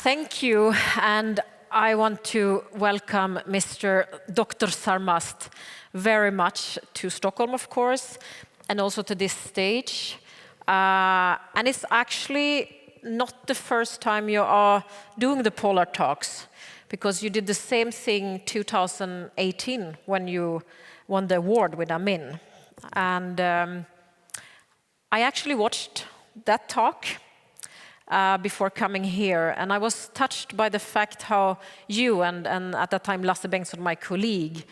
Thank you, and I want to welcome Mr. Dr. Sarmast very much to Stockholm, of course, and also to this stage. And it's actually not the first time you are doing the Polar Talks, because you did the same thing 2018 when you won the award with ANIM. And I actually watched that talk before coming here, and I was touched by the fact how you and at that time Lasse Bengtsson, my colleague,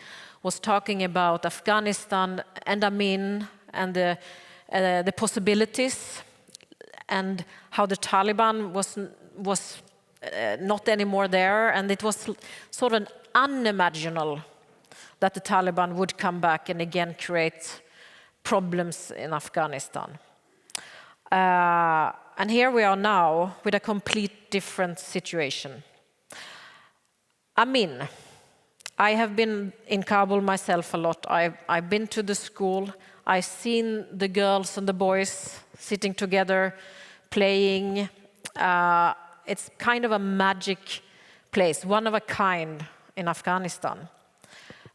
was talking about Afghanistan and ANIM and the possibilities, and how the Taliban was not anymore there, and it was sort of unimaginable that the Taliban would come back and again create problems in Afghanistan. And here we are now with a complete different situation. ANIM. I have been in Kabul myself a lot. I've been to the school. I've seen the girls and the boys sitting together, playing. It's kind of a magic place, one of a kind in Afghanistan.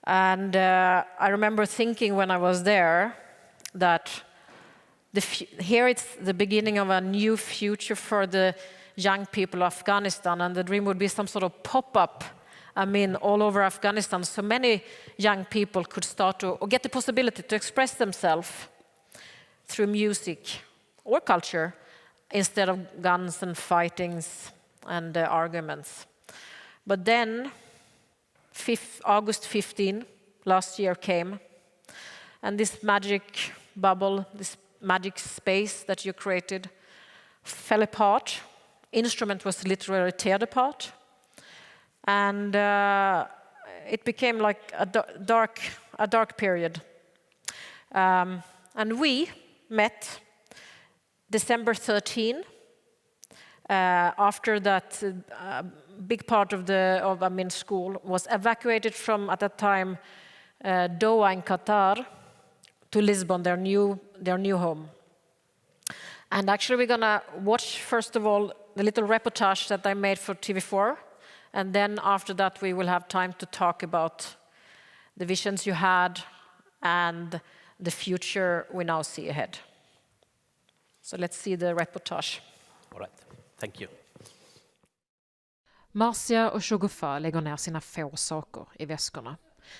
And I remember thinking when I was there that here it's the beginning of a new future for the young people of Afghanistan, and the dream would be some sort of pop-up, all over Afghanistan, so many young people could start to, or get the possibility to express themselves through music or culture, instead of guns and fightings and arguments. But then, August 15, last year came, and this magic bubble, this magic space that you created fell apart. Instrument was literally torn apart. And it became like a dark period. And we met December 13. After that, big part of ANIM school was evacuated from, at that time, Doha in Qatar to Lisbon, their new home. And actually we're gonna watch, first of all, the little reportage that I made for TV4, and then after that we will have time to talk about the visions you had and the future we now see ahead. So let's see the reportage. All right, thank you. Marcia och Shoghufa lägger ner sina få saker i väskorna.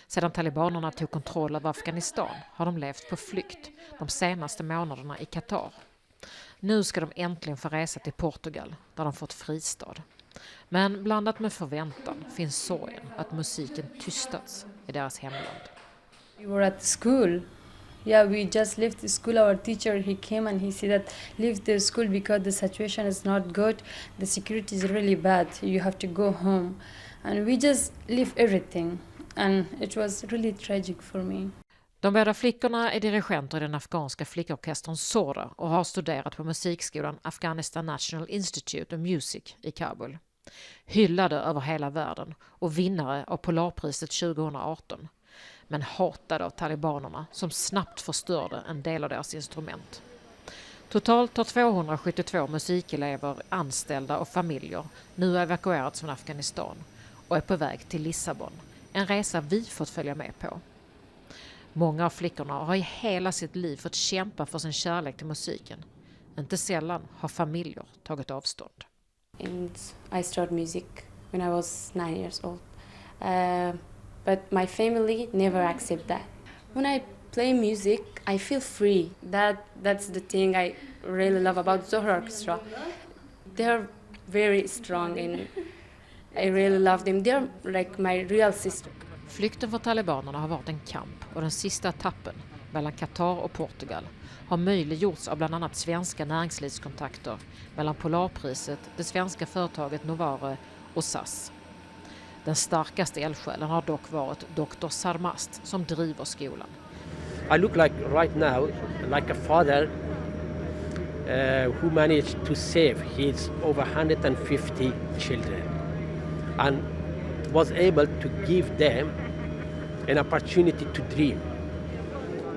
Sedan talibanerna tog kontroll över Afghanistan har de levt på flykt de senaste månaderna i Qatar. Nu ska de äntligen få resa till Portugal där de fått fristad. Men blandat med förväntan finns sorgen att musiken tystats i deras hemland. We were at school. Yeah, we just left the school. Our teacher, he came and he said that leave the school because the situation is not good. The security is really bad. You have to go home. And we just leave everything. And it was really tragic for me. De båda flickorna är dirigenter i den afghanska flickorkestern Sora och har studerat på musikskolan Afghanistan National Institute of Music i Kabul. Hyllade över hela världen och vinnare av Polarpriset 2018. Men hatade av talibanerna som snabbt förstörde en del av deras instrument. Totalt har 272 musikelever, anställda och familjer nu evakuerats från Afghanistan och är på väg till Lisbon. En resa vi fått följa med på. Många av flickorna har i hela sitt liv fått kämpa för sin kärlek till musiken. Inte sällan har familjer tagit avstånd. I started music when I was 9 years old. But my family never accept that. When I play music, I feel free. That's the thing I really love about Zohar Orchestra. They're very strong and I really love them. They're like my real sister. Flykten för talibanerna har varit en kamp och den sista etappen mellan Qatar och Portugal har möjliggjorts av bland annat svenska näringslivskontakter mellan Polarpriset, det svenska företaget Novare och SAS. Den starkaste eldsjälen har dock varit Dr. Sarmast som driver skolan. I look like right now like a father who managed to save his over 150 children and was able to give them an opportunity to dream.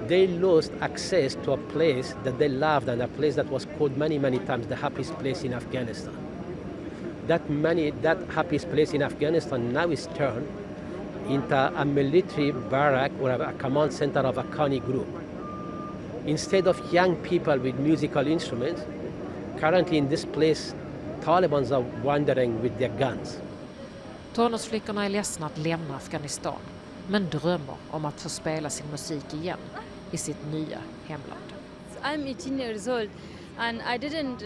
They lost access to a place that they loved and a place that was called many times the happiest place in Afghanistan. that happiest place in Afghanistan now is turned into a military barrack or a command center of a Kani group. Instead of young people with musical instruments, currently in this place, Taliban are wandering with their guns. Tonårsflickorna är ledsna att lämna Afghanistan, men drömmer om att få spela sin musik igen i sitt nya hemland. I'm 18 years old and I didn't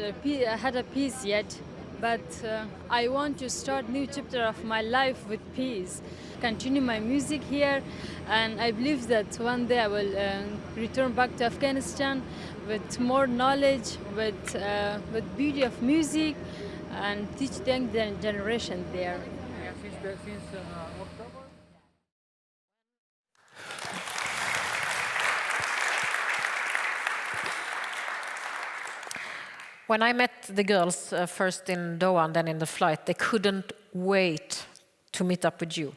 had a peace yet, but I want to start new chapter of my life with peace. Continue my music here, and I believe that one day I will return back to Afghanistan with more knowledge, with beauty of music, and teach the young generation there. When I met the girls first in Doha and then in the flight, they couldn't wait to meet up with you.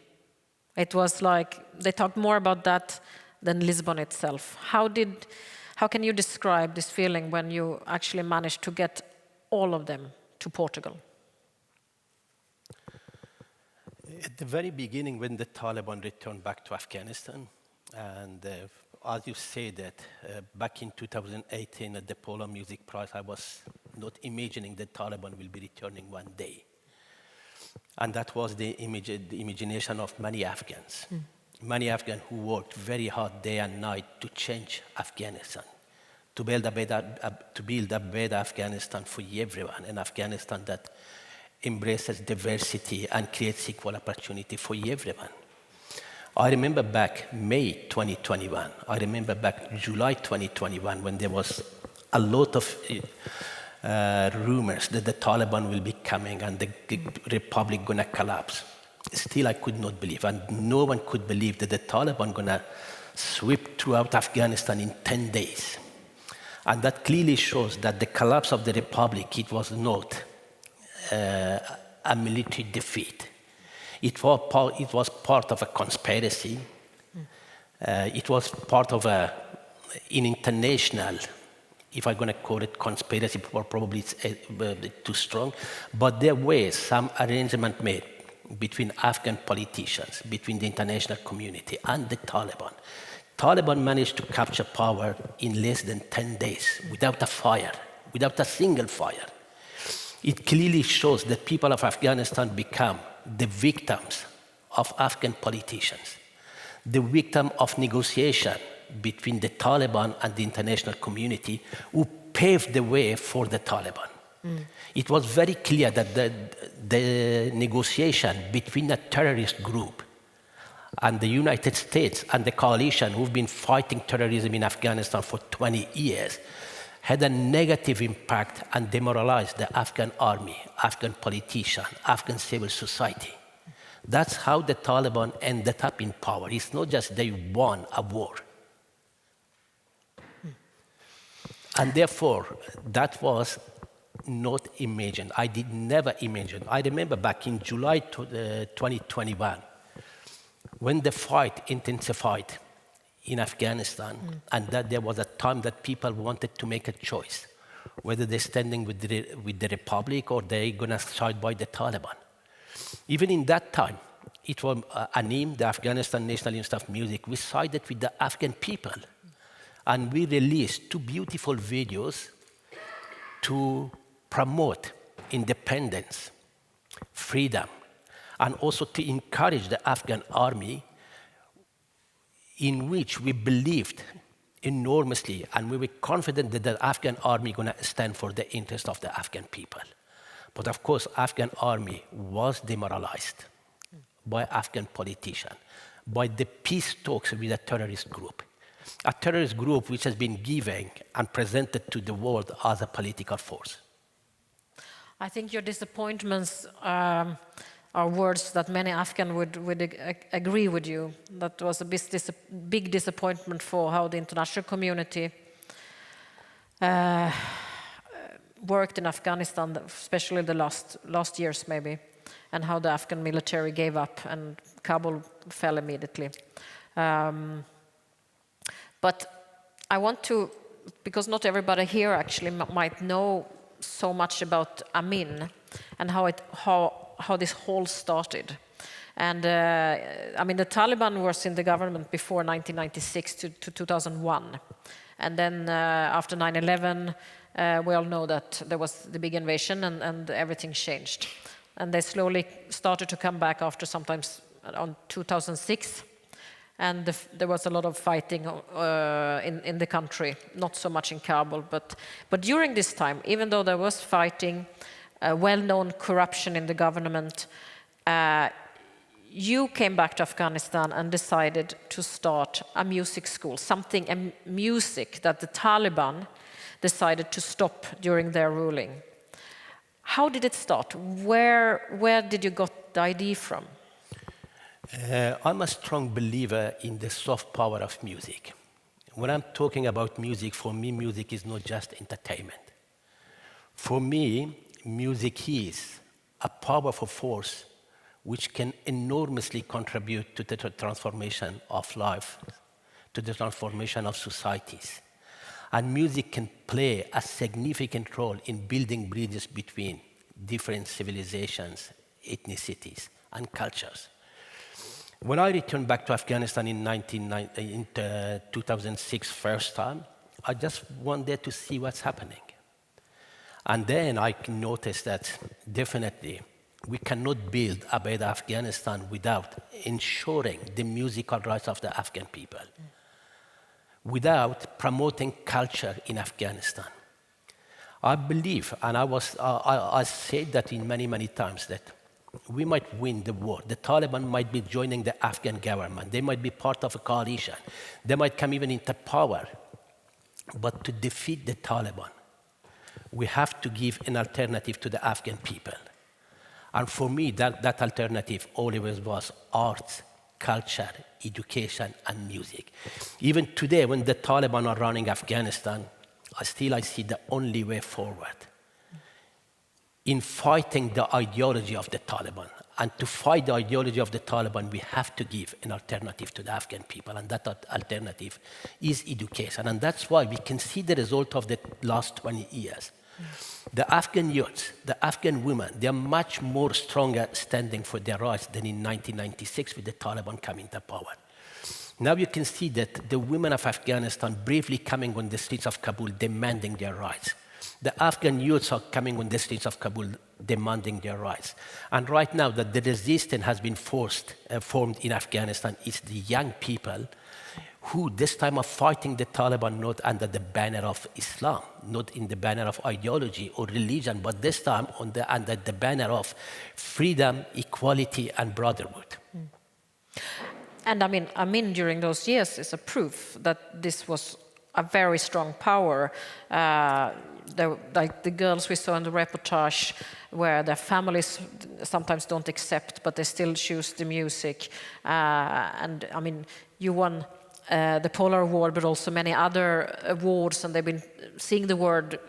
It was like they talked more about that than Lisbon itself. How can you describe this feeling when you actually managed to get all of them to Portugal? At the very beginning, when the Taliban returned back to Afghanistan, and as you say that back in 2018 at the Polar Music Prize, I was not imagining that Taliban will be returning one day. And that was the imagination of many Afghans. Many Afghans who worked very hard day and night to change Afghanistan, to build a better Afghanistan for everyone, an Afghanistan that embraces diversity and creates equal opportunity for everyone. I remember back May 2021, I remember back July 2021 when there was a lot of rumors that the Taliban will be coming and the republic gonna collapse. Still I could not believe, and no one could believe that the Taliban gonna sweep throughout Afghanistan in 10 days. And that clearly shows that the collapse of the republic, it was not a military defeat. It was part of a conspiracy. It was part of an international, if I'm going to call it conspiracy, probably it's too strong, but there were some arrangement made between Afghan politicians, between the international community and the Taliban. Taliban managed to capture power in less than 10 days without a fire, without a single fire. It clearly shows that people of Afghanistan become the victims of Afghan politicians, the victim of negotiation between the Taliban and the international community who paved the way for the Taliban. It was very clear that the negotiation between a terrorist group and the United States and the coalition who've been fighting terrorism in Afghanistan for 20 years had a negative impact and demoralized the Afghan army, Afghan politicians, Afghan civil society. That's how the Taliban ended up in power. It's not just they won a war. And therefore, that was not imagined. I did never imagine. I remember back in July 2021, when the fight intensified in Afghanistan, and that there was a time that people wanted to make a choice, whether they're standing with the Republic or they're going to side by the Taliban. Even in that time, it was ANIM, the Afghanistan National Institute of Music, we sided with the Afghan people. And we released 2 beautiful videos to promote independence, freedom, and also to encourage the Afghan army, in which we believed enormously, and we were confident that the Afghan army going to stand for the interest of the Afghan people. But of course, Afghan army was demoralized by Afghan politicians, by the peace talks with a terrorist group which has been given and presented to the world as a political force. I think your disappointments are words that many Afghans would agree with you. That was a big disappointment for how the international community worked in Afghanistan, especially the last years maybe, and how the Afghan military gave up and Kabul fell immediately. But I want to, because not everybody here actually might know so much about Amin and how this whole started. And I mean, the Taliban was in the government before 1996 to 2001. And then after 9/11, we all know that there was the big invasion and everything changed. And they slowly started to come back after sometimes around 2006. And there was a lot of fighting in the country, not so much in Kabul. But during this time, even though there was fighting, well-known corruption in the government, you came back to Afghanistan and decided to start a music school, a music that the Taliban decided to stop during their ruling. How did it start? Where did you got the idea from? I'm a strong believer in the soft power of music. When I'm talking about music, for me, music is not just entertainment. For me, music is a powerful force which can enormously contribute to the transformation of life, to the transformation of societies. And music can play a significant role in building bridges between different civilizations, ethnicities, and cultures. When I returned back to Afghanistan in 2006 first time, I just wanted to see what's happening. And then I noticed that definitely we cannot build a better Afghanistan without ensuring the musical rights of the Afghan people, without promoting culture in Afghanistan. I believe, and I said that in many times, that we might win the war. The Taliban might be joining the Afghan government. They might be part of a coalition. They might come even into power. But to defeat the Taliban, we have to give an alternative to the Afghan people. And for me, that alternative always was arts, culture, education, and music. Even today, when the Taliban are running Afghanistan, I see the only way forward in fighting the ideology of the Taliban. And to fight the ideology of the Taliban, we have to give an alternative to the Afghan people, and that alternative is education. And that's why we can see the result of the last 20 years. The Afghan youths, the Afghan women, they are much more stronger standing for their rights than in 1996 with the Taliban coming to power. Now you can see that the women of Afghanistan bravely coming on the streets of Kabul demanding their rights. The Afghan youths are coming on the streets of Kabul demanding their rights. And right now that the resistance has been formed in Afghanistan is the young people who this time are fighting the Taliban not under the banner of Islam, not in the banner of ideology or religion, but this time under the banner of freedom, equality, and brotherhood. And I mean, during those years is a proof that this was a very strong power. Like the girls we saw in the reportage, where their families sometimes don't accept, but they still choose the music. And I mean, you won the Polar Award, but also many other awards, and they've been seeing the word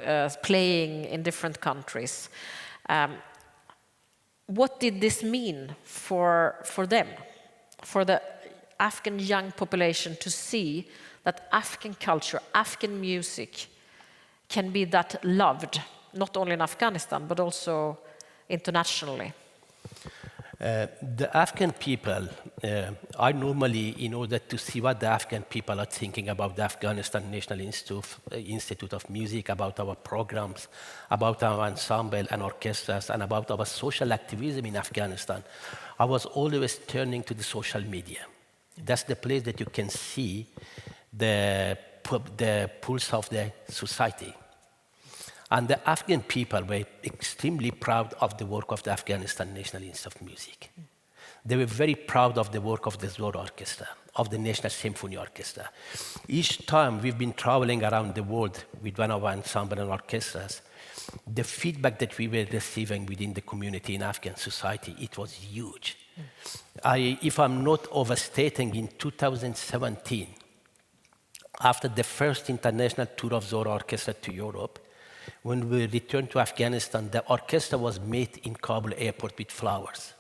playing in different countries. What did this mean for them, for the Afghan young population, to see that Afghan culture, Afghan music can be that loved, not only in Afghanistan, but also internationally? The Afghan people, I normally, in order to see what the Afghan people are thinking about the Afghanistan National Institute of Music, about our programs, about our ensemble and orchestras, and about our social activism in Afghanistan, I was always turning to the social media. That's the place that you can see the pulse of the society. And the Afghan people were extremely proud of the work of the Afghanistan National Institute of Music. They were very proud of the work of the Zor Orchestra, of the National Symphony Orchestra. Each time we've been traveling around the world with one of our ensemble and orchestras, the feedback that we were receiving within the community in Afghan society, it was huge. If I'm not overstating, in 2017, after the first international tour of Zor Orchestra to Europe, when we returned to Afghanistan, the orchestra was met in Kabul airport with flowers.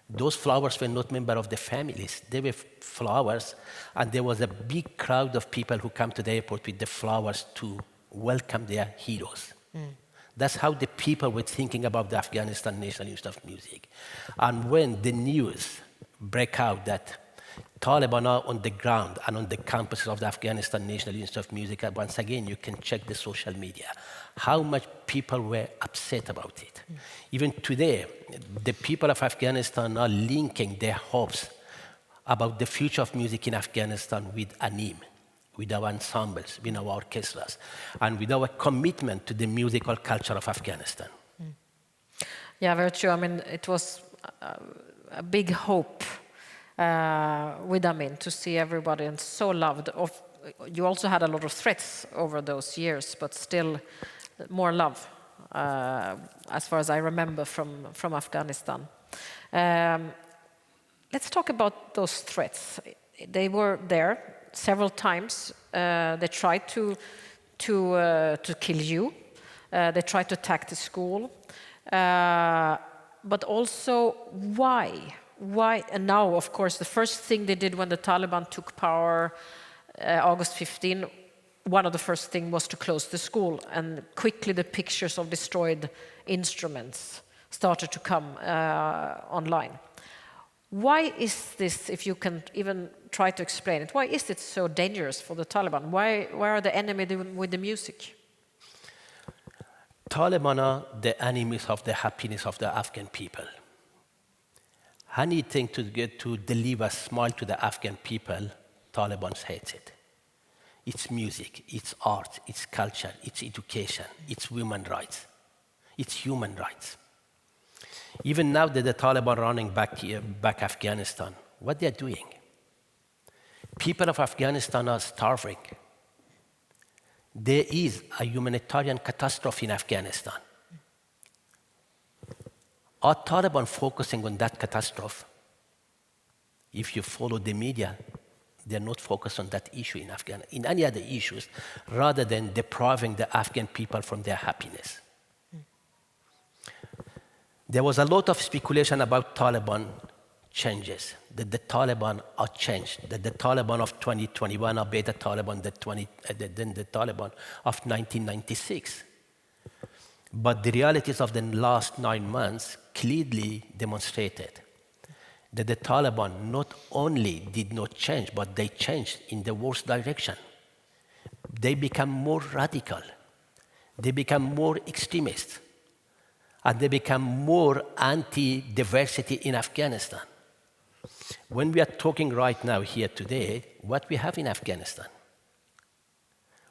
Those flowers were not members of the families. They were flowers, and there was a big crowd of people who come to the airport with the flowers to welcome their heroes. That's how the people were thinking about the Afghanistan National Institute of Music. And when the news break out that Taliban are on the ground and on the campuses of the Afghanistan National Institute of Music, once again, you can check the social media, how much people were upset about it. Even today, the people of Afghanistan are linking their hopes about the future of music in Afghanistan with ANIM, with our ensembles, with our orchestras, and with our commitment to the musical culture of Afghanistan. Yeah, very true. I mean, it was a big hope with Amin to see everybody, and so loved. You also had a lot of threats over those years, but still more love, as far as I remember from Afghanistan. Let's talk about those threats. They were there several times. They tried to kill you. They tried to attack the school. But also, why? Why? And now, of course, the first thing they did when the Taliban took power, August 15, one of the first things was to close the school, and quickly the pictures of destroyed instruments started to come online. Why is this, if you can even try to explain it, why is it so dangerous for the Taliban? Why are the enemy with the music? Taliban are the enemies of the happiness of the Afghan people. Anything to deliver a smile to the Afghan people, Taliban hates it. It's music, it's art, it's culture, it's education, it's women's rights, it's human rights. Even now that the Taliban are running back Afghanistan, what they're doing? People of Afghanistan are starving. There is a humanitarian catastrophe in Afghanistan. Are Taliban focusing on that catastrophe? If you follow the media, they're not focused on that issue in Afghanistan, in any other issues, rather than depriving the Afghan people from their happiness. There was a lot of speculation about Taliban changes, that the Taliban are changed, that the Taliban of 2021 are better Taliban than the Taliban of 1996. But the realities of the last 9 months clearly demonstrated that the Taliban not only did not change, but they changed in the worst direction. They become more radical, they become more extremist, and they become more anti-diversity in Afghanistan. When we are talking right now here today, what we have in Afghanistan,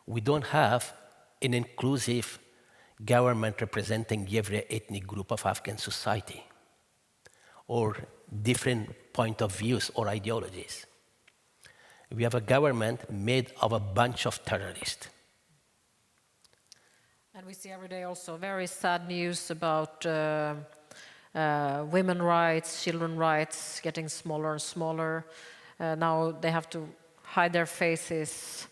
we don't have an inclusive government representing every ethnic group of Afghan society, or different point of views or ideologies. We have a government made of a bunch of terrorists. And we see every day also very sad news about women's rights, children's rights getting smaller and smaller. Now they have to hide their faces,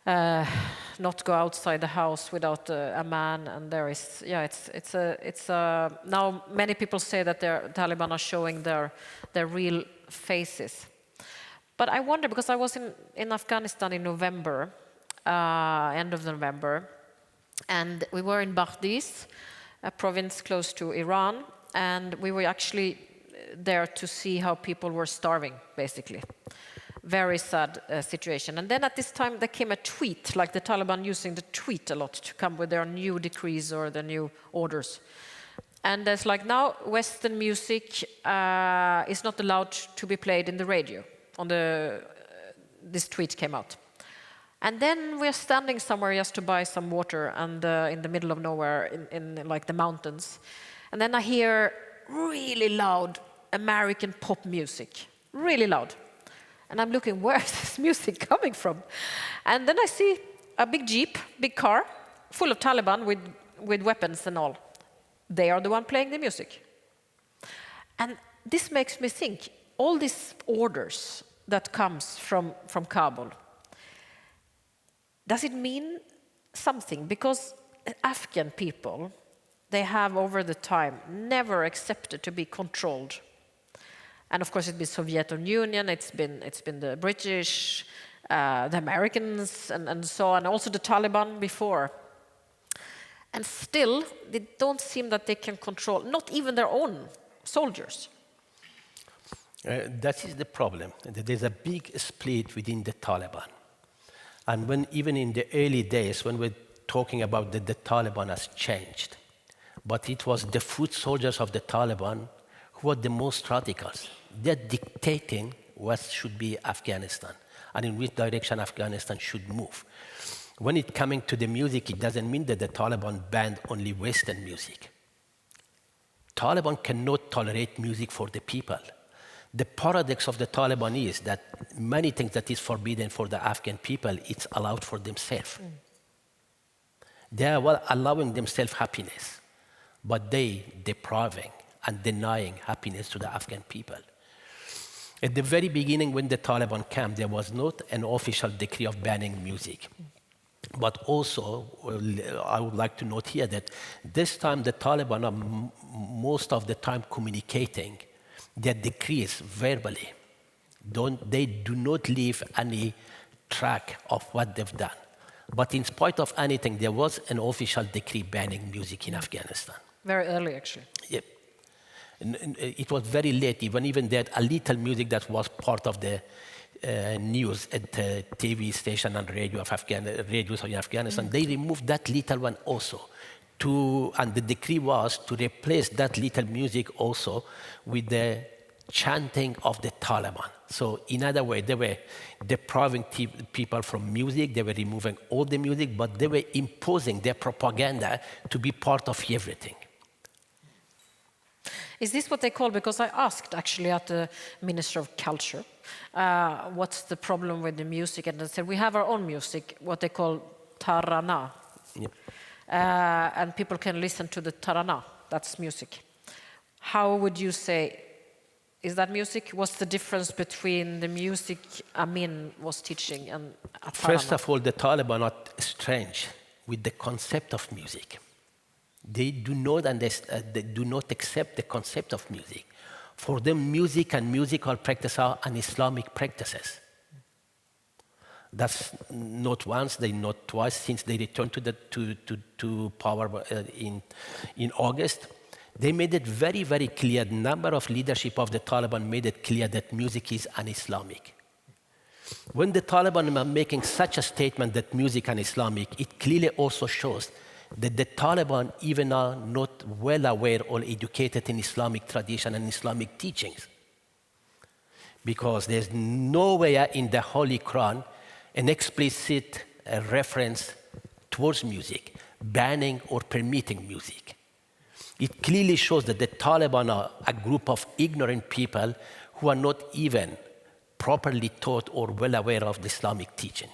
not go outside the house without a man. And there is, now many people say that the Taliban are showing their real faces. But I wonder, because I was in Afghanistan in November, end of November, and we were in Bardis, a province close to Iran, and we were actually there to see how people were starving, basically. Very sad situation. And then at this time there came a tweet, like the Taliban using the tweet a lot to come with their new decrees or the new orders. And there's like, now Western music is not allowed to be played in the radio. This tweet came out. And then we're standing somewhere just to buy some water, and in the middle of nowhere, in like the mountains. And then I hear really loud American pop music, really loud. And I'm looking, where is this music coming from? And then I see a big jeep, big car, full of Taliban with weapons and all. They are the one playing the music. And this makes me think, all these orders that comes from Kabul, does it mean something? Because Afghan people, they have over the time never accepted to be controlled. And of course it's been Soviet Union, it's been the British, the Americans, and so on, also the Taliban before. And still, they don't seem that they can control, not even their own soldiers. That is the problem. There's a big split within the Taliban. And when even in the early days, when we're talking about that the Taliban has changed, but it was the foot soldiers of the Taliban who were the most radicals. They're dictating what should be Afghanistan and in which direction Afghanistan should move. When it coming to the music, it doesn't mean that the Taliban banned only Western music. Taliban cannot tolerate music for the people. The paradox of the Taliban is that many things that is forbidden for the Afghan people, it's allowed for themselves. They are allowing themselves happiness, but they depriving and denying happiness to the Afghan people. At the very beginning, when the Taliban came, there was not an official decree of banning music. But also, I would like to note here that this time the Taliban are most of the time communicating their decrees verbally. They do not leave any track of what they've done. But in spite of anything, there was an official decree banning music in Afghanistan. Very early, actually. Yep. And it was very late, even that a little music that was part of the news at the TV station and radios in Afghanistan, they removed that little one also. And the decree was to replace that little music also with the chanting of the Taliban. So in other words, they were depriving people from music, they were removing all the music, but they were imposing their propaganda to be part of everything. Is this what they call, because I asked actually at the Minister of Culture, what's the problem with the music? And they said, we have our own music, what they call tarana. Yep. And people can listen to the tarana, that's music. How would you say, is that music? What's the difference between the music Amin was teaching and a tarana? First of all, the Taliban are strange with the concept of music. They do not accept the concept of music. For them, music and musical practice are an Islamic practices. That's not once, not twice, since they returned to power in August. They made it very, very clear, the number of leadership of the Taliban made it clear that music is un-Islamic. When the Taliban are making such a statement that music is Islamic, it clearly also shows that the Taliban even are not well aware or educated in Islamic tradition and Islamic teachings. Because there's nowhere in the Holy Quran an explicit reference towards music, banning or permitting music. It clearly shows that the Taliban are a group of ignorant people who are not even properly taught or well aware of the Islamic teaching.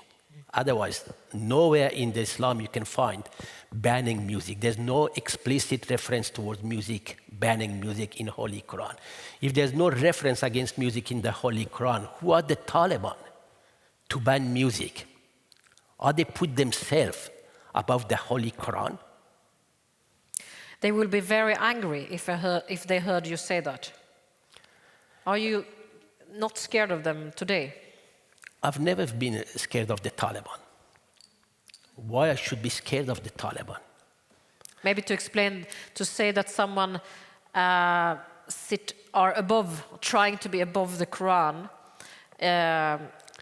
Otherwise, nowhere in the Islam you can find banning music. There's no explicit reference towards music, banning music in Holy Quran. If there's no reference against music in the Holy Quran, who are the Taliban to ban music? Are they put themselves above the Holy Quran? They will be very angry if they heard you say that. Are you not scared of them today? I've never been scared of the Taliban. Why I should be scared of the Taliban? Maybe to explain, to say that someone are above, trying to be above the Quran,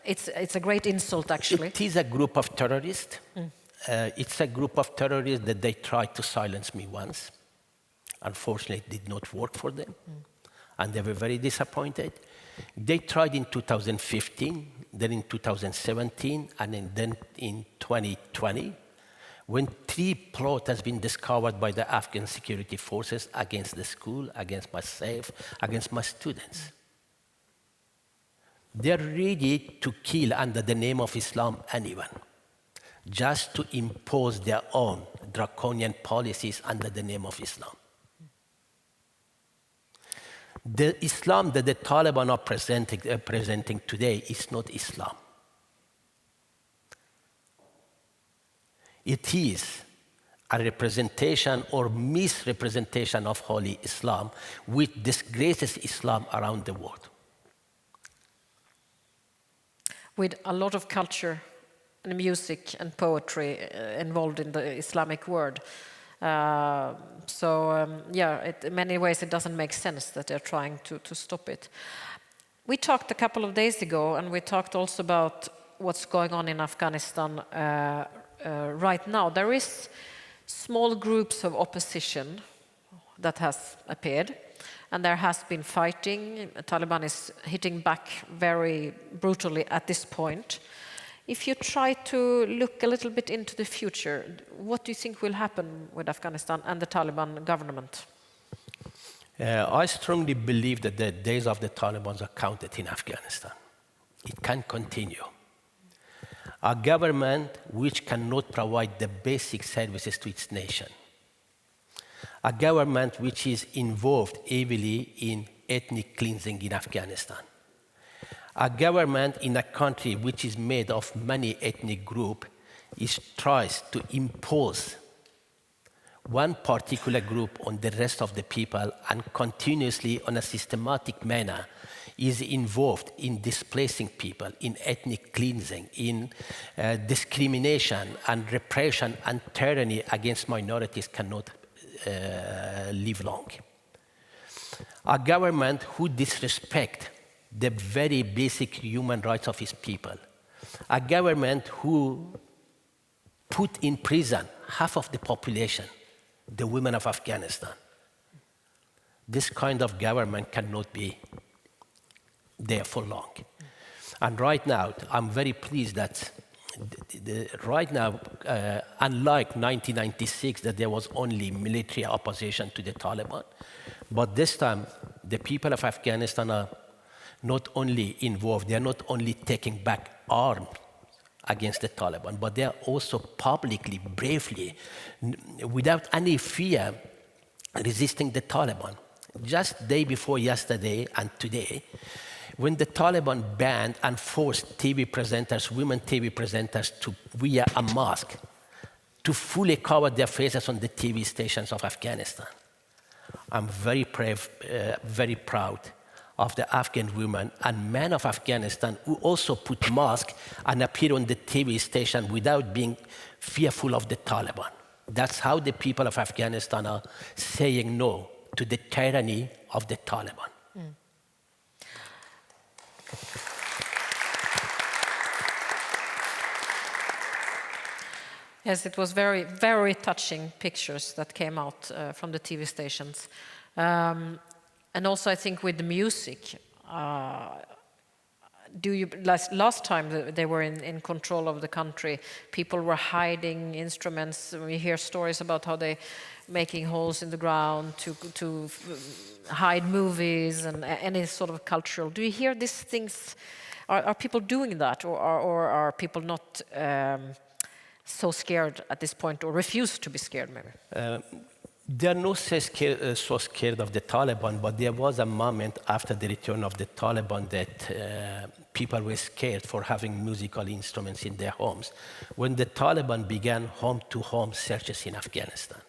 it's a great insult, actually. It is a group of terrorists. It's a group of terrorists that they tried to silence me once. Unfortunately, it did not work for them. And they were very disappointed. They tried in 2015, then in 2017, and then in 2020, when 3 plots has been discovered by the Afghan security forces against the school, against myself, against my students. They're ready to kill under the name of Islam anyone, just to impose their own draconian policies under the name of Islam. The Islam that the Taliban are presenting today is not Islam. It is a representation or misrepresentation of Holy Islam, which disgraces Islam around the world. With a lot of culture and music and poetry involved in the Islamic world, In many ways it doesn't make sense that they're trying to stop it. We talked a couple of days ago, and we talked also about what's going on in Afghanistan right now. There is small groups of opposition that has appeared, and there has been fighting. Taliban is hitting back very brutally at this point. If you try to look a little bit into the future, what do you think will happen with Afghanistan and the Taliban government? I strongly believe that the days of the Taliban are counted in Afghanistan. It can't continue. A government which cannot provide the basic services to its nation. A government which is involved heavily in ethnic cleansing in Afghanistan. A government in a country which is made of many ethnic groups tries to impose one particular group on the rest of the people and continuously, on a systematic manner, is involved in displacing people, in ethnic cleansing, in discrimination and repression and tyranny against minorities cannot live long. A government who disrespects the very basic human rights of its people. A government who put in prison half of the population, the women of Afghanistan. This kind of government cannot be there for long. And right now, I'm very pleased that right now, unlike 1996, that there was only military opposition to the Taliban, but this time, the people of Afghanistan are not only involved, they are not only taking back arms against the Taliban, but they are also publicly, bravely, without any fear, resisting the Taliban. Just day before yesterday and today, when the Taliban banned and forced TV presenters, women TV presenters, to wear a mask to fully cover their faces on the TV stations of Afghanistan. I'm very proud of the Afghan women and men of Afghanistan who also put masks and appear on the TV station without being fearful of the Taliban. That's how the people of Afghanistan are saying no to the tyranny of the Taliban. Mm. Yes, it was very, very touching pictures that came out from the TV stations. And also, I think with the music, last time they were in control of the country, people were hiding instruments. We hear stories about how they making holes in the ground to hide movies and any sort of cultural. Do you hear these things? Are people doing that, or are people not so scared at this point, or refuse to be scared, maybe? They are not so scared of the Taliban, but there was a moment after the return of the Taliban that people were scared for having musical instruments in their homes, when the Taliban began home-to-home searches in Afghanistan.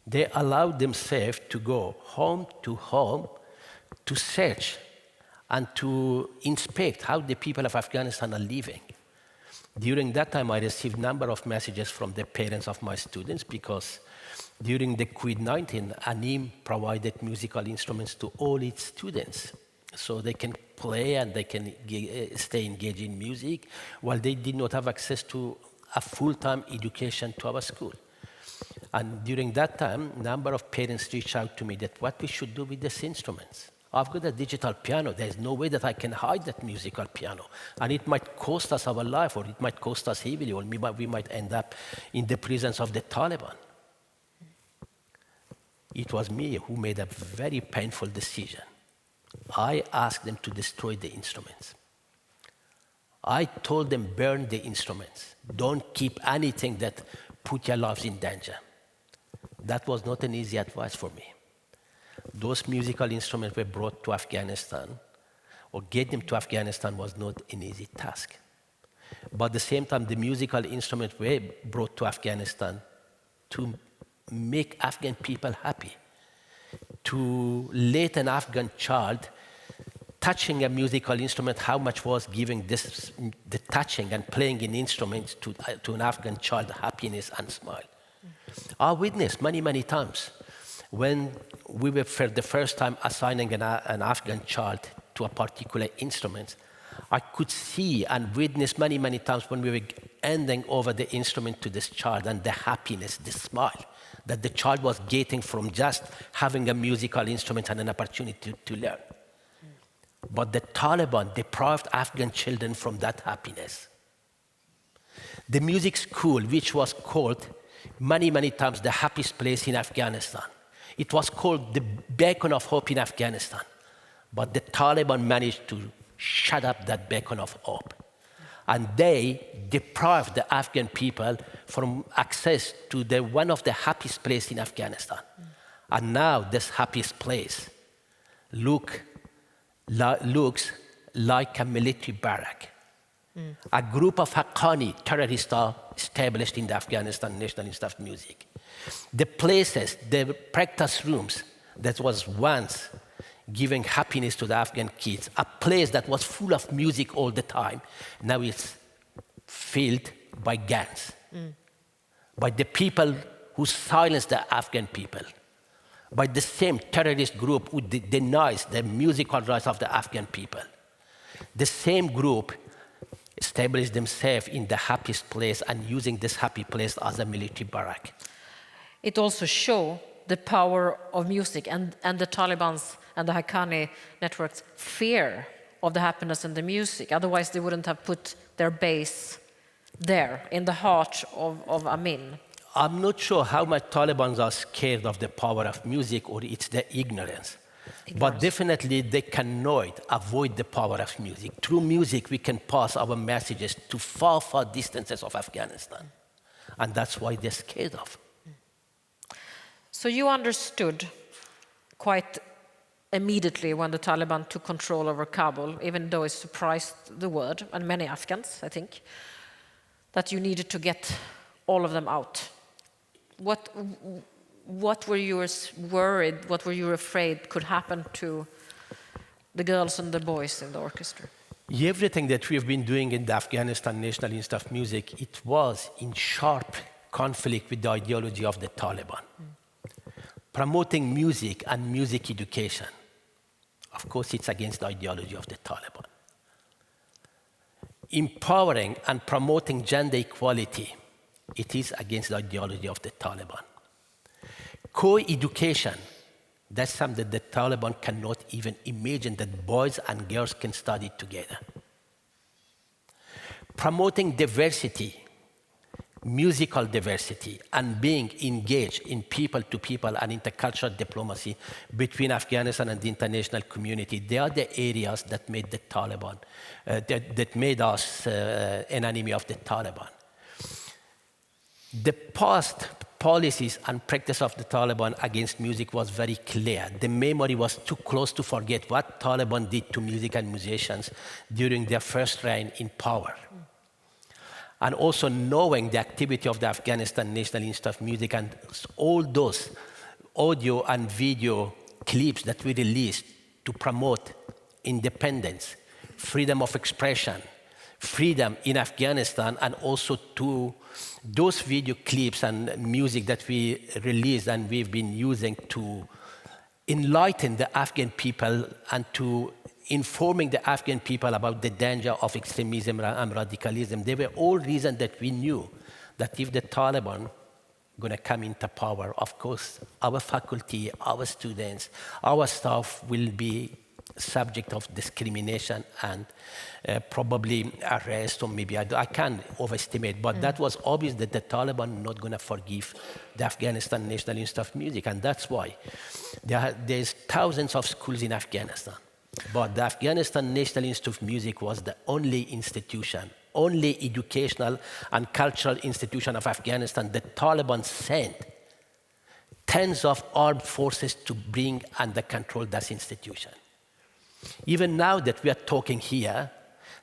They allowed themselves to go home to home to search and to inspect how the people of Afghanistan are living. During that time, I received a number of messages from the parents of my students, because during the COVID-19, ANIM provided musical instruments to all its students, so they can play and they can stay engaged in music, while they did not have access to a full-time education to our school. And during that time, a number of parents reached out to me that what we should do with these instruments. I've got a digital piano. There's no way that I can hide that musical piano. And it might cost us our life, or it might cost us heavily, or we might end up in the prisons of the Taliban. It was me who made a very painful decision. I asked them to destroy the instruments. I told them, burn the instruments. Don't keep anything that put your lives in danger. That was not an easy advice for me. Those musical instruments were brought to Afghanistan, or get them to Afghanistan was not an easy task. But at the same time, the musical instruments were brought to Afghanistan to make Afghan people happy, to let an Afghan child touching a musical instrument, how much was giving the touching and playing an instrument to an Afghan child happiness and smile. Mm-hmm. I witnessed many times when we were for the first time assigning an Afghan child to a particular instrument. I could see and witness many times when we were handing over the instrument to this child and the happiness, the smile that the child was getting from just having a musical instrument and an opportunity to learn. But the Taliban deprived Afghan children from that happiness. The music school, which was called many times the happiest place in Afghanistan, it was called the beacon of hope in Afghanistan. But the Taliban managed to shut up that beacon of hope. And they deprived the Afghan people from access to one of the happiest places in Afghanistan. And now this happiest place looks like a military barrack. A group of Haqqani terrorists are established in the Afghanistan National Institute of Music. The places, the practice rooms that was once giving happiness to the Afghan kids, a place that was full of music all the time, now it's filled by gangs, by the people who silenced the Afghan people, by the same terrorist group who denies the musical rights of the Afghan people. The same group established themselves in the happiest place and using this happy place as a military barrack. It also shows the power of music and the Taliban's and the Haqqani network's fear of the happiness in the music. Otherwise, they wouldn't have put their base there in the heart of Amin. I'm not sure how much Taliban are scared of the power of music or it's the ignorance. But definitely they cannot avoid the power of music. Through music, we can pass our messages to far distances of Afghanistan. And that's why they're scared of. So you understood quite immediately when the Taliban took control over Kabul, even though it surprised the world and many Afghans, I think, that you needed to get all of them out. What were you worried, what were you afraid could happen to the girls and the boys in the orchestra? Everything that we've been doing in the Afghanistan National Institute of Music, it was in sharp conflict with the ideology of the Taliban. Promoting music and music education, of course, it's against the ideology of the Taliban. Empowering and promoting gender equality, it is against the ideology of the Taliban. Co-education, that's something that the Taliban cannot even imagine that boys and girls can study together. Promoting diversity, musical diversity, and being engaged in people-to-people and intercultural diplomacy between Afghanistan and the international community, they are the areas that made the Taliban, that made us an enemy of the Taliban. The past policies and practice of the Taliban against music was very clear. The memory was too close to forget what Taliban did to music and musicians during their first reign in power. And also knowing the activity of the Afghanistan National Institute of Music and all those audio and video clips that we released to promote independence, freedom of expression, freedom in Afghanistan, and also to those video clips and music that we released and we've been using to enlighten the Afghan people and to informing the Afghan people about the danger of extremism and radicalism. They were all reasons that we knew that if the Taliban going to come into power, of course, our faculty, our students, our staff will be subject of discrimination and probably arrest, or maybe I can't overestimate, but that was obvious that the Taliban not going to forgive the Afghanistan National Institute of Music, and that's why there's thousands of schools in Afghanistan. But the Afghanistan National Institute of Music was the only institution, only educational and cultural institution of Afghanistan that Taliban sent tens of armed forces to bring under control that institution. Even now that we are talking here,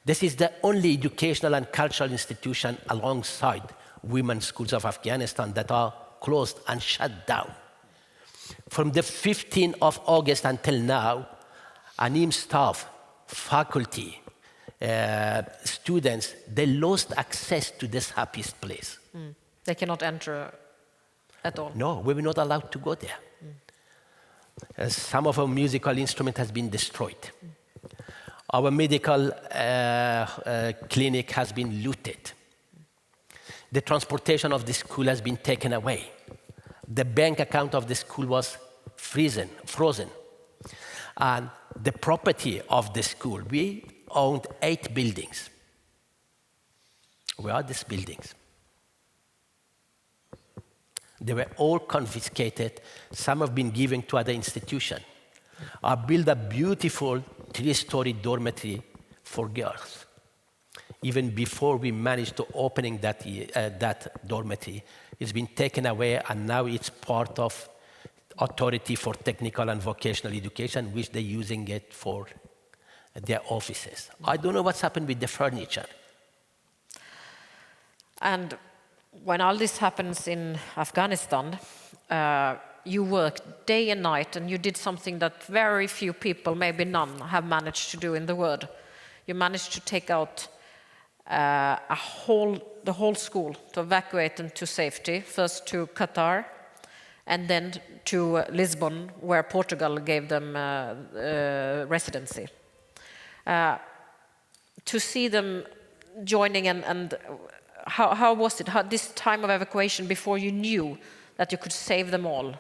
this is the only educational and cultural institution alongside women's schools of Afghanistan that are closed and shut down. From the 15th of August until now, ANIM staff, faculty, students, they lost access to this happiest place. They cannot enter. at all? No, we were not allowed to go there. Some of our musical instrument has been destroyed. Our medical clinic has been looted. The transportation of the school has been taken away. The bank account of the school was frozen. And the property of the school, we owned 8 buildings. Where are these buildings? They were all confiscated. Some have been given to other institutions. I built a beautiful 3-story dormitory for girls. Even before we managed to opening that dormitory, it's been taken away, and now it's part of Authority for Technical and Vocational Education, which they're using it for their offices. I don't know what's happened with the furniture. And when all this happens in Afghanistan, you worked day and night, and you did something that very few people, maybe none, have managed to do in the world. You managed to take out the whole school, to evacuate them to safety, first to Qatar, and then to Lisbon, where Portugal gave them residency. To see them joining, and how was it? This time of evacuation, before you knew that you could save them all,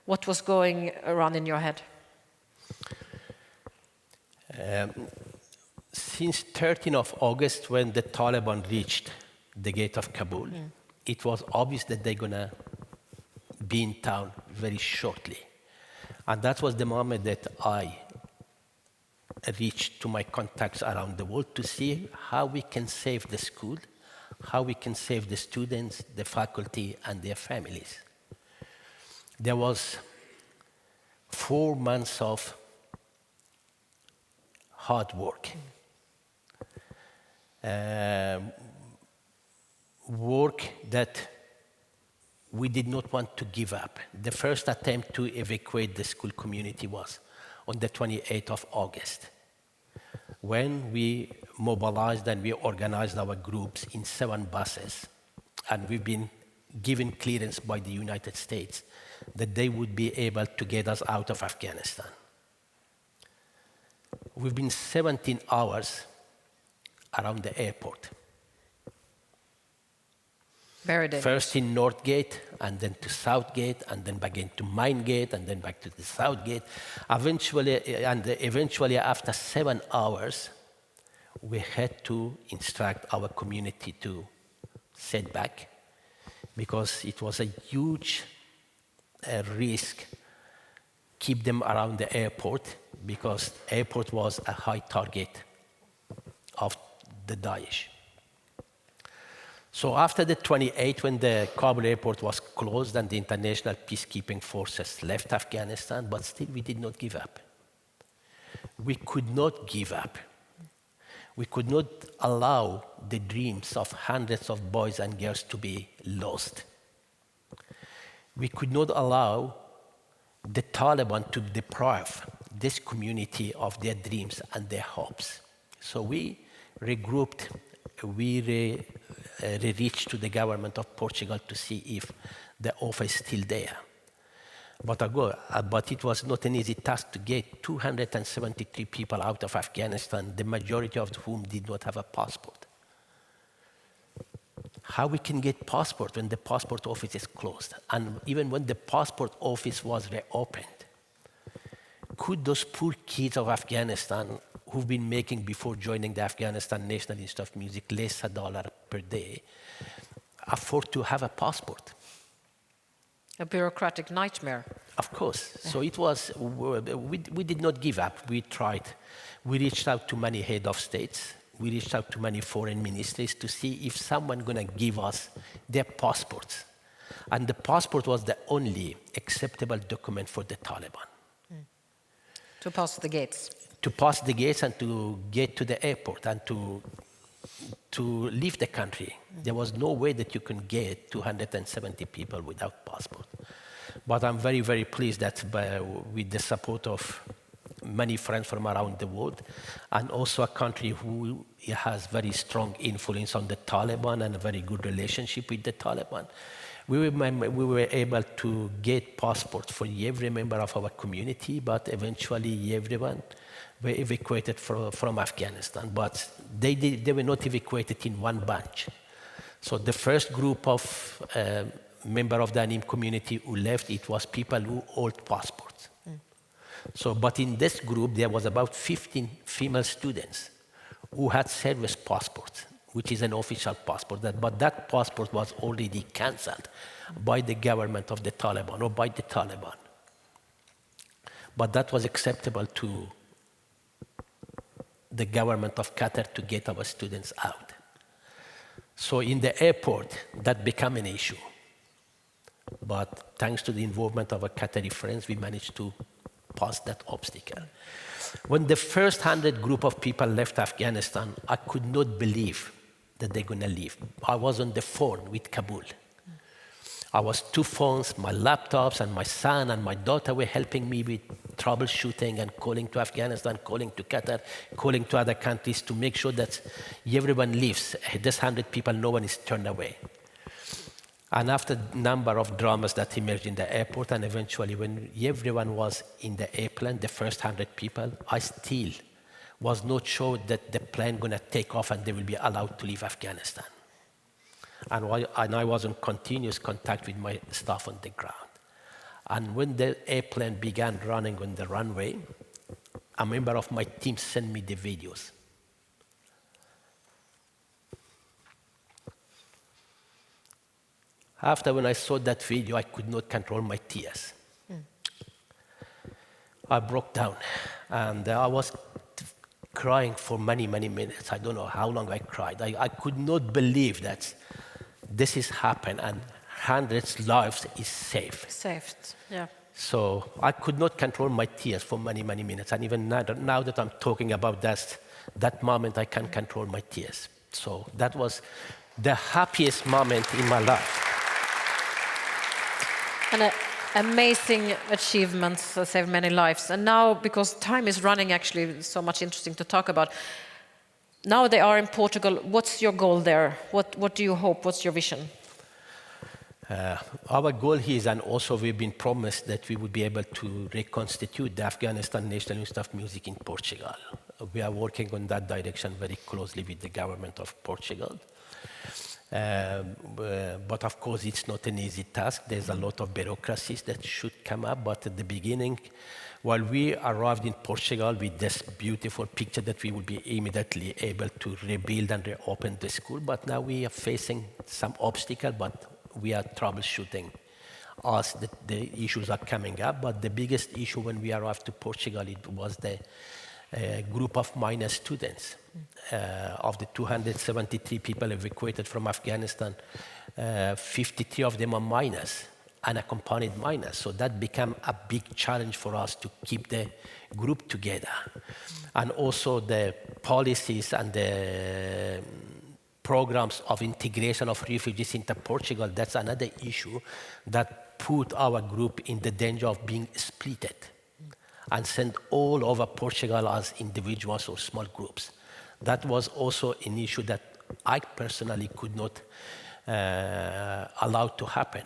what was going around in your head? Since 13th of August, when the Taliban reached the gate of Kabul, it was obvious that they're gonna be in town very shortly. And that was the moment that I reached to my contacts around the world to see how we can save the school, how we can save the students, the faculty, and their families. There was 4 months of hard work. Work that we did not want to give up. The first attempt to evacuate the school community was on the 28th of August, when we mobilized and we organized our groups in 7 buses, and we've been given clearance by the United States that they would be able to get us out of Afghanistan. We've been 17 hours around the airport. Very dangerous. First in North Gate, and then to South Gate, and then back into Mine Gate, and then back to the South Gate. Eventually, after 7 hours, we had to instruct our community to set back, because it was a huge risk keep them around the airport, because airport was a high target of the Daesh. So after the 28th, when the Kabul airport was closed and the international peacekeeping forces left Afghanistan, but still we did not give up. We could not give up. We could not allow the dreams of hundreds of boys and girls to be lost. We could not allow the Taliban to deprive this community of their dreams and their hopes. So we regrouped, we reached to the government of Portugal to see if the offer is still there. But it was not an easy task to get 273 people out of Afghanistan, the majority of whom did not have a passport. How we can get passport when the passport office is closed? And even when the passport office was reopened, could those poor kids of Afghanistan who've been making before joining the Afghanistan National Institute of Music less $1 per day afford to have a passport? A bureaucratic nightmare. Of course. So it was, we did not give up. We tried. We reached out to many head of states. We reached out to many foreign ministries to see if someone going to give us their passports. And the passport was the only acceptable document for the Taliban. To pass the gates. To pass the gates and to get to the airport and to leave the country. There was no way that you can get 270 people without passport. But I'm very, very pleased that with the support of many friends from around the world, and also a country who has very strong influence on the Taliban and a very good relationship with the Taliban, We were able to get passports for every member of our community, but eventually everyone were evacuated from Afghanistan. But they were not evacuated in one bunch. So the first group of members of the ANIM community who left, it was people who hold passports. So, but in this group, there was about 15 female students who had service passports, which is an official passport. But that passport was already cancelled by the government of the Taliban or by the Taliban. But that was acceptable to the government of Qatar to get our students out. So in the airport, that became an issue. But thanks to the involvement of our Qatari friends, we managed to pass that obstacle. When the first 100 group of people left Afghanistan, I could not believe that they're going to leave. I was on the phone with Kabul. I was 2 phones, my laptops, and my son and my daughter were helping me with troubleshooting and calling to Afghanistan, calling to Qatar, calling to other countries to make sure that everyone leaves. This 100 people, no one is turned away. And after a number of dramas that emerged in the airport, and eventually when everyone was in the airplane, the first 100 people, I still was not sure that the plane going to take off and they will be allowed to leave Afghanistan. And I was in continuous contact with my staff on the ground. And when the airplane began running on the runway, a member of my team sent me the videos. After when I saw that video, I could not control my tears. I broke down, and I was crying for many, many minutes. I don't know how long I cried. I could not believe that this has happened and hundreds of lives is saved. Saved, yeah. So I could not control my tears for many, many minutes. And even now that I'm talking about that moment, I can't control my tears. So that was the happiest moment in my life. And amazing achievements saved many lives. And now, because time is running, actually, so much interesting to talk about. Now they are in Portugal. What's your goal there? What do you hope? What's your vision? Our goal here is, and also we've been promised that we would be able to reconstitute the Afghanistan National Institute of Music in Portugal. We are working on that direction very closely with the government of Portugal. But of course, it's not an easy task. There's a lot of bureaucracies that should come up. But at the beginning, while we arrived in Portugal with this beautiful picture that we would be immediately able to rebuild and reopen the school, but now we are facing some obstacle, but we are troubleshooting as the issues are coming up. But the biggest issue when we arrived to Portugal, it was the group of minor students. Of the 273 people evacuated from Afghanistan, 53 of them are minors, unaccompanied minors. So that became a big challenge for us to keep the group together. And also the policies and the programs of integration of refugees into Portugal, that's another issue that put our group in the danger of being splitted and sent all over Portugal as individuals or small groups. That was also an issue that I personally could not allow to happen,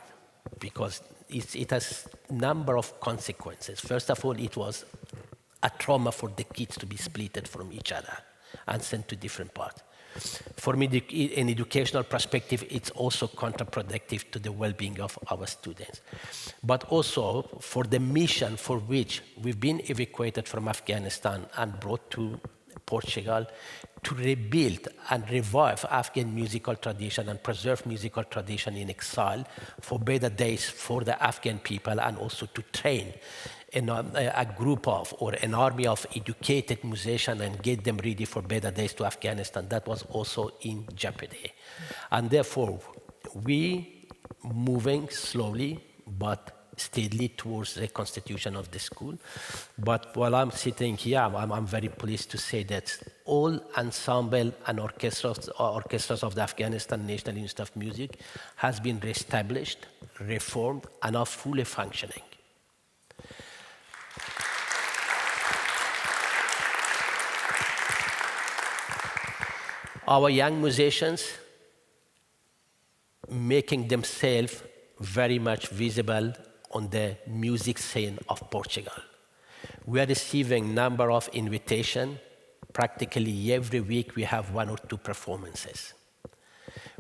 because it has a number of consequences. First of all, it was a trauma for the kids to be splitted from each other and sent to different parts. For me, in educational perspective, it's also counterproductive to the well-being of our students. But also for the mission for which we've been evacuated from Afghanistan and brought to Portugal, to rebuild and revive Afghan musical tradition and preserve musical tradition in exile for better days for the Afghan people, and also to train a group of or an army of educated musicians and get them ready for better days to Afghanistan. That was also in jeopardy. And therefore, we moving slowly but steadily towards the constitution of the school. But while I'm sitting here, I'm very pleased to say that all ensemble and orchestras of the Afghanistan National Institute of Music has been reestablished, reformed, and are fully functioning. Our young musicians making themselves very much visible on the music scene of Portugal. We are receiving number of invitations. Practically every week we have 1 or 2 performances.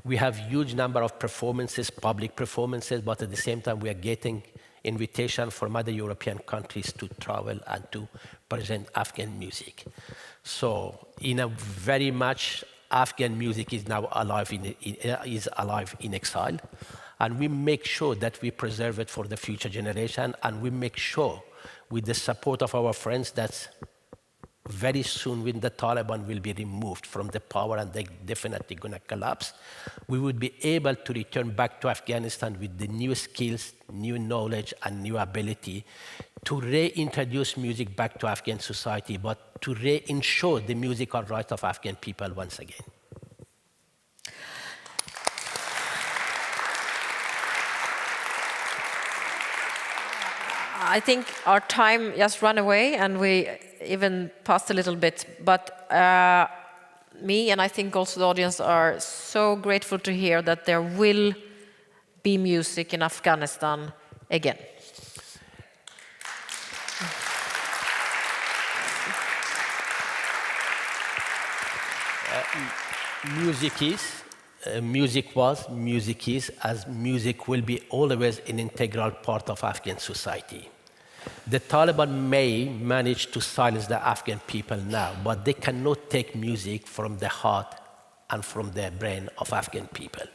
We have huge number of performances, public performances, but at the same time we are getting invitation from other European countries to travel and to present Afghan music. So in a very much Afghan music is now alive in exile, and we make sure that we preserve it for the future generation, and we make sure with the support of our friends that very soon when the Taliban will be removed from the power and they're definitely going to collapse, we would be able to return back to Afghanistan with the new skills, new knowledge, and new ability to reintroduce music back to Afghan society, but to reinsure the musical rights of Afghan people once again. I think our time just ran away, and we even passed a little bit. But me, and I think also the audience, are so grateful to hear that there will be music in Afghanistan again. Music is, music was, music is, as music will be always an integral part of Afghan society. The Taliban may manage to silence the Afghan people now, but they cannot take music from the heart and from the brain of Afghan people.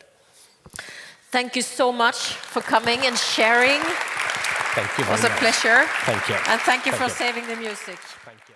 Thank you so much for coming and sharing. Thank you very much. It was a pleasure. Thank you. And thank you for saving the music. Thank you.